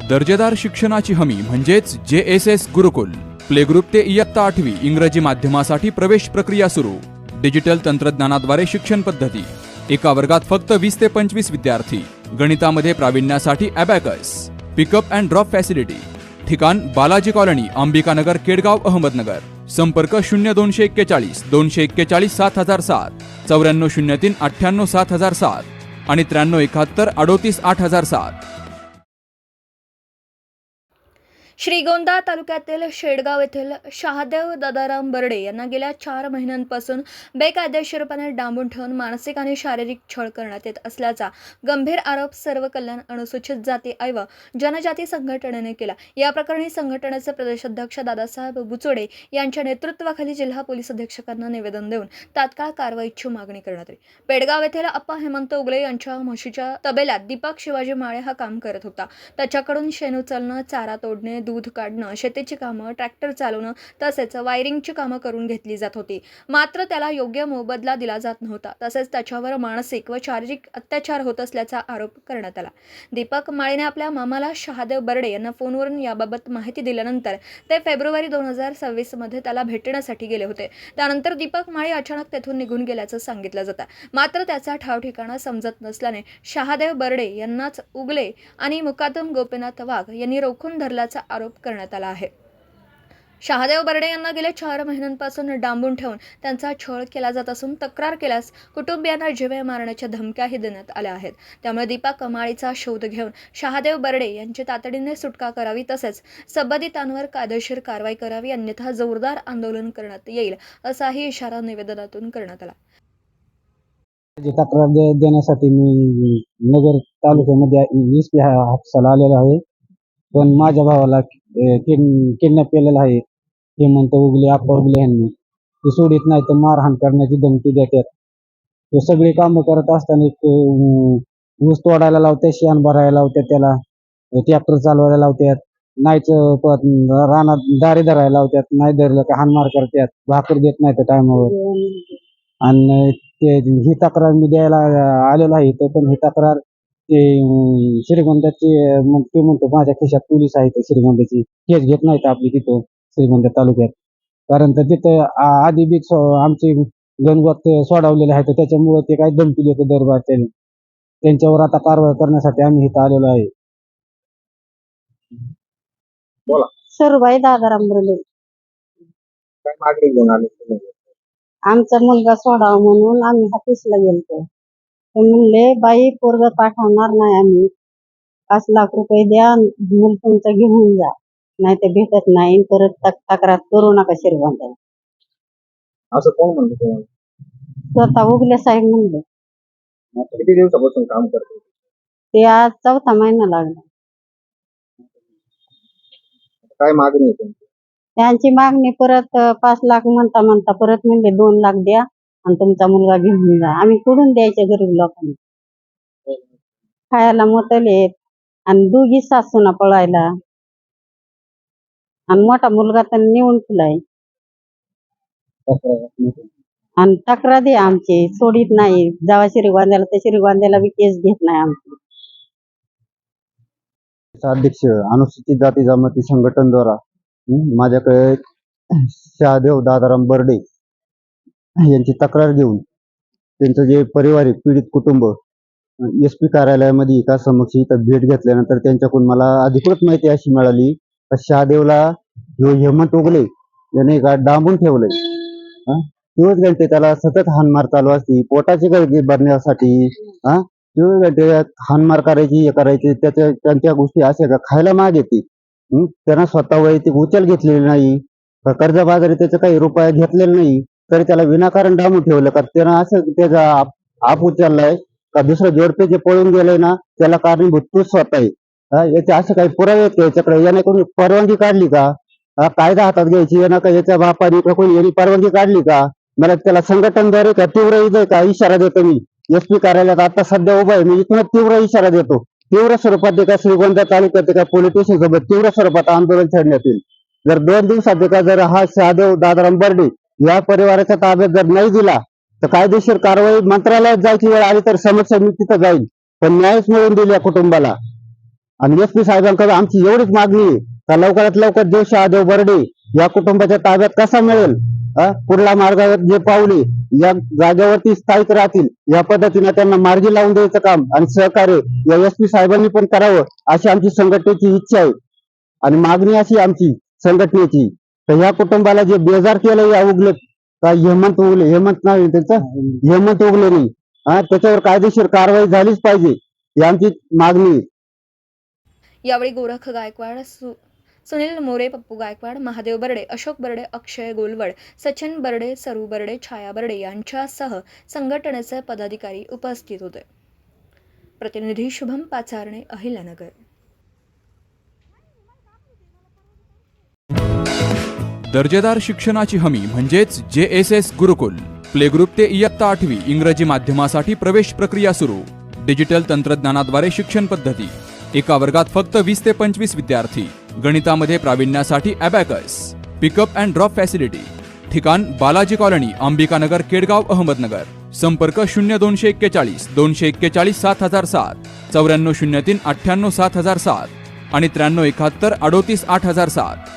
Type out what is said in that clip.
दर्जेदार शिक्षणाची हमी म्हणजेच JSS गुरुकुल. प्ले ग्रुप ते इयत्ता 8वी इंग्रजी माध्यमासाठी प्रवेश प्रक्रिया सुरू. डिजिटल तंत्रज्ञानाद्वारे शिक्षण पद्धती. एका वर्गात फक्त 20 ते 25 विद्यार्थी. गणितामध्ये प्रावीण्यासाठी abacus. Pickup and drop facility. ठिकाण बालाजी कॉलनी, अंबिकानगर, केडगाव, अहमदनगर. संपर्क 0241 241 7007, 9403 98 7007 आणि 9371 38 8007. श्रीगोंदा तालुक्यातील शेडगाव येथील शहादेव दादाराम बर्डे यांना गेल्या 4 महिन्यांपासून बेकायदेशीरपणे डांबून ठेवून मानसिक आणि शारीरिक छळ करण्यात येत असल्याचा गंभीर आरोप सर्व कल्याण अनुसूचित जाती व जनजाती संघटनेने केला. या प्रकरणी संघटनेचे प्रदेशाध्यक्ष दादासाहेब बुचोडे यांच्या नेतृत्वाखाली जिल्हा पोलीस अधीक्षकांना निवेदन देऊन तात्काळ कारवाईची मागणी करण्यात आली. पेडगाव येथील अप्पा हेमंत उगले यांच्या म्हशीच्या तबेल्यात दीपक शिवाजी माळे हा काम करत होता. त्याच्याकडून शेण उचलणं, चारा तोडणे, दूध काढणं, शेतीची कामं, ट्रॅक्टर चालवणं तसेच वायरिंगची कामं करून घेतली जात होती. मात्र त्याला योग्य मोबदला दिला जात नव्हता. तसेच त्याच्यावर मानसिक व शारीरिक अत्याचार होत असल्याचा आरोप करण्यात आला. दीपक माळेने आपल्या मामाला शहादेव बर्डे यांना फोनवरून याबाबत माहिती दिल्यानंतर ते फेब्रुवारी 2026 मध्ये त्याला भेटण्यासाठी गेले होते. त्यानंतर दीपक माळे अचानक तेथून निघून गेल्याचं सांगितलं जातं. मात्र त्याचा ठाव ठिकाणा समजत नसल्याने शहादेव बर्डे यांनाच उगले आणि मुकादम गोपीनाथ वाघ यांनी रोखून धरल्याचा आरोप करण्यात आला आहे. शहादेव बर्डे यांना गेल्या 4 महिन्यांपासून डांबून ठेवून त्यांचा छळ केला जात असून तक्रार केल्यास कुटुंबियांना जीवे मारण्याच्या धमक्याही देण्यात आल्या आहेत. त्यामुळे दीपक माळीचा शोध घेऊन शहादेव बर्डे यांची तातडीने सुटका करावी तसेच संबंधितांवर कायदेशीर कारवाई करावी, अन्यथा जोरदार आंदोलन करण्यात येईल असाही इशारा निवेदनातून करण्यात आला. तक्रार देण्यासाठी मी नगर तालुक्यामध्ये SP हापसाला आलेलो आहे. पण माझ्या भावाला किडनॅप केलेला आहे. हेमंत उगले, अप्पा उगले यांनी. ते सोडित नाही तर मारहाण करण्याची धमकी देतात. ते सगळे कामं करत असताना ऊस तोडायला लावतात, शेण भरायला लावतात, त्याला ट्रॅक्टर चालवायला लावतात, नाहीच रानात दारे धरायला लावतात, नाही धरलं का हाणमार करतात, भाकर देत नाही तर टायमावर. आणि ते ही तक्रार मी द्यायला आलेलो आहे. तर पण ही तक्रार ते श्रीगोंद्याचे ते म्हणतो माझ्या खिशात पोलीस आहेत श्रीगोंद्याची, केस घेत नाहीत आपली तिथं श्रीगोंदा तालुक्यात. कारण तर तिथं आधी बी आमचे गणगोत सोडवलेले आहेत. त्याच्यामुळे ते काही धमकी देतो दरबार त्यांच्यावर आता कारवाई करण्यासाठी आम्ही इथं आलेलो आहे. बोला. सरुबाई दादाराम बर्डे. काय मागणी घेऊन आले तुम्ही? आमचा मुलगा सोडावा म्हणून आम्ही ऑफिसला गेलतो. ते म्हणले बाई पोरग पाठवणार नाही आम्ही, 5 लाख रुपये द्या, मूल तुमचं घेऊन जा, नाही ते भेटत नाही, परत तक्रार करू नका श्रीगोंद्याला. असं कोण म्हणतो तुम्हाला? स्वतः उगले साहेब म्हणले. आता किती दिवसापासून काम करतो? ते आज 4था महिना लागला. काय मागणी आहे तुमची? त्यांची मागणी परत 5 लाख म्हणता परत म्हणले 2 लाख द्या आणि तुमचा मुलगा घेऊन जा. आम्ही कुठून द्यायचे गरीब लोकांना? खायला मोठलेत आणि 2 सासूना पळायला, आणि मोठा मुलगा तर नेऊन ठेवलाय. आणि तक्रार द्या आमची, सोडित नाही. जेव्हा श्रीगोंद्याला तर श्रीगोंद्याला बी केस घेत नाही आमची. अध्यक्ष अनुसूचित जाती जमाती संघटन द्वारा माझ्याकडे शहादेव दादाराम बर्डे यांची तक्रार घेऊन त्यांचं जे पारिवारिक पीडित कुटुंब SP कार्यालयामध्ये एका समक्ष इथं भेट घेतल्यानंतर त्यांच्याकडून मला अधिकृत माहिती अशी मिळाली की शहादेवला हेमंत उगले याने डांबून ठेवलंय. 24 घंटे त्याला सतत हाणमार चालू असते, पोटाची गरज भरण्यासाठी 24 घंटे हाणमार करायची, हे करायची. त्यांच्या गोष्टी अशा का खायला माग येते. त्यांना स्वतः वैयक्तिक उचल घेतलेली नाही, कर्जबाजारी त्याचं काही रुपया घेतलेला नाही, तरी त्याला विनाकारण डांबून ठेवलं. का त्यानं असं त्याचा आप उचललाय का दुसरं जोडपे जे पळून गेलंय ना त्याला कारणीभूत तूच स्वतः आहे. याचे असे काही पुरावे आहेत का याच्याकडे? याने कोणी परवानगी काढली का? कायदा हातात घ्यायची यानं का याच्या बापाने का कोणी यांनी परवानगी काढली का? मला त्याला संघटनद्वारे का तीव्र इशारा देतो मी. SP कार्यालयात आता सध्या उभा आहे मी, इथून तीव्र इशारा देतो. तीव्र स्वरूपात एका श्रीगोंदा तालुक्यात एका पोलीस स्टेशन सोबत तीव्र स्वरूपात आंदोलन छेडण्यात येईल. जर 2 दिवसात जर हा शहादेव दादाराम बर्डे या परिवाराच्या ताब्यात जर नाही दिला तर कायदेशीर कारवाई मंत्रालयात जायची वेळ आली तर समक्ष मी तिथं जाईल. पण न्यायच मिळवून दिली या कुटुंबाला. आणि SP साहेबांकडे आमची एवढीच मागणी आहे का लवकरात लवकर देव शहादेव बर्डे या कुटुंबाच्या ताब्यात कसा मिळेल, पुढल्या मार्गावर जे पावले या जागेवरती स्थायिक राहतील या पद्धतीने त्यांना मार्गी लावून द्यायचं काम आणि सहकार्य या SP साहेबांनी पण करावं अशी आमची संघटनेची इच्छा आहे. आणि मागणी अशी आमची संघटनेची तर ह्या कुटुंबाला जे बेजार केलं या उगले का हेमंत नाही त्याचं हेमंत उगले नाही, त्याच्यावर कायदेशीर कारवाई झालीच पाहिजे ही आमची मागणी आहे. यावेळी गोरख गायकवाड, सुनील मोरे, पप्पू गायकवाड, महादेव बर्डे, अशोक बर्डे, अक्षय गोलवड, सचिन बर्डे, सरू बर्डे, छाया बर्डे यांच्यासह संघटनेचे पदाधिकारी उपस्थित होते. प्रतिनिधी शुभम पाचारणे, अहिल्यानगर. दर्जेदार शिक्षणाची हमी म्हणजेच JSS गुरुकुल. प्ले ग्रुप ते इयत्ता 8वी इंग्रजी माध्यमासाठी प्रवेश प्रक्रिया सुरू. डिजिटल तंत्रज्ञानाद्वारे शिक्षण पद्धती. एका वर्गात फक्त 20 ते 25 विद्यार्थी. गणितामध्ये प्रावीण्यासाठी abacus. Pickup and drop facility. ठिकाण बालाजी कॉलनी, अंबिकानगर, केडगाव, अहमदनगर. संपर्क 0241 241 7007, 9403 98 7007 आणि 9371 38 8007.